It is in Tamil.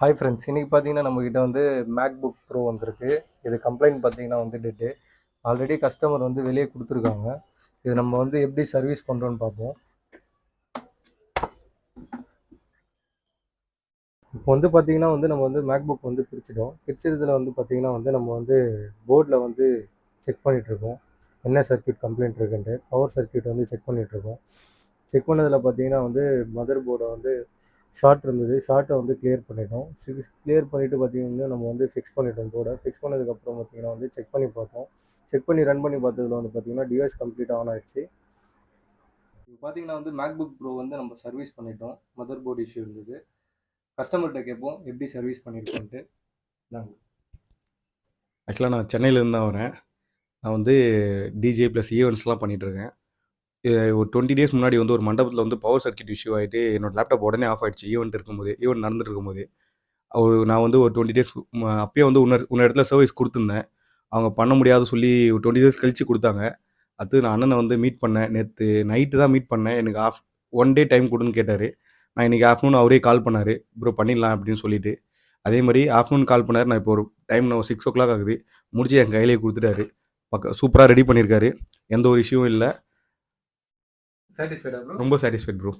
ஹாய் ஃப்ரெண்ட்ஸ், இன்றைக்கி பார்த்தீங்கன்னா நம்மக்கிட்ட வந்து மேக்புக் ப்ரோ வந்திருக்கு. இது கம்ப்ளைண்ட் பார்த்தீங்கன்னா வந்து டெட்டு. ஆல்ரெடி கஸ்டமர் வந்து வெளியே கொடுத்துருக்காங்க. இது நம்ம வந்து எப்படி சர்வீஸ் பண்ணுறோன்னு பார்ப்போம். இப்போ வந்து பார்த்தீங்கன்னா வந்து நம்ம வந்து மேக்புக் வந்து பிரிச்சிட்டோம். பிரிச்சதில் வந்து பார்த்தீங்கன்னா வந்து நம்ம வந்து போர்டில் வந்து செக் பண்ணிகிட்ருக்கோம். என்ன சர்க்யூட் கம்ப்ளைண்ட் இருக்குன்ட்டு பவர் சர்க்யூட் வந்து செக் பண்ணிகிட்ருக்கோம். செக் பண்ணதில் பார்த்தீங்கன்னா வந்து மதர் போர்டை வந்து ஷார்ட் இருந்தது. ஷார்ட்டை வந்து கிளியர் பண்ணிட்டோம். கிளியர் பண்ணிவிட்டு பார்த்தீங்கன்னா நம்ம வந்து ஃபிக்ஸ் பண்ணிட்டோம். போர்டை ஃபிக்ஸ் பண்ணதுக்கப்புறம் பார்த்தீங்கன்னா வந்து செக் பண்ணி பார்த்தோம். செக் பண்ணி ரன் பண்ணி பார்த்ததுல வந்து பார்த்தீங்கன்னா டிவைஸ் கம்ப்ளீட்டாக ஆன் ஆகிடுச்சு. இப்போ பார்த்தீங்கன்னா வந்து மேக்புக் ப்ரோ வந்து நம்ம சர்வீஸ் பண்ணிட்டோம். மதர் போர்டு இஷ்யூ இருந்தது. கஸ்டமர்கிட்ட கேட்போம் எப்படி சர்வீஸ் பண்ணியிருக்கோன்ட்டு. நாங்கள் ஆக்சுவலாக நான் சென்னையிலேருந்து தான் வரேன். நான் வந்து டிஜே ப்ளஸ் ஈவெண்ட்ஸ்லாம் பண்ணிகிட்ருக்கேன். ஒரு 20 டேஸ் முன்னாடி வந்து ஒரு மண்டபத்தில் வந்து பவர் சர்க்யூட் இஷ்யூ ஆகிட்டு என்னோட லேப்டாப் உடனே ஆஃப் ஆகிடுச்சு. ஈவெண்ட் நடந்துட்டு இருக்கும்போது நான் வந்து ஒரு 20 டேஸ் அப்பயே வந்து இன்னொரு இடத்துல சர்வீஸ் கொடுத்துருந்தேன். அவங்க பண்ண முடியாது சொல்லி ஒரு 20 டேஸ் கழித்து கொடுத்தாங்க. அடுத்து நான் அண்ணனை வந்து மீட் பண்ணேன். நேற்று நைட்டு தான் மீட் பண்ணேன். எனக்கு ஒன் டே டைம் கொடுன்னு கேட்டார். நான் இன்றைக்கி ஆஃப்டர்நூன் அவரே கால் பண்ணார், ப்ரோ பண்ணிடலாம் அப்படின்னு சொல்லிட்டு. அதே மாதிரி ஆஃப்டர்நூன் கால் பண்ணார். நான் இப்போ ஒரு டைம் 6 o'clock ஆகுது. முடிச்சு என் கையிலேயே கொடுத்துட்டாரு. சூப்பராக ரெடி பண்ணியிருக்காரு. எந்த ஒரு இஷ்யூவும் இல்லை. சாட்டிஸ்ஃபைடா ப்ரோ? ரொம்ப சாட்டிஸ்ஃபைட் ப்ரோ.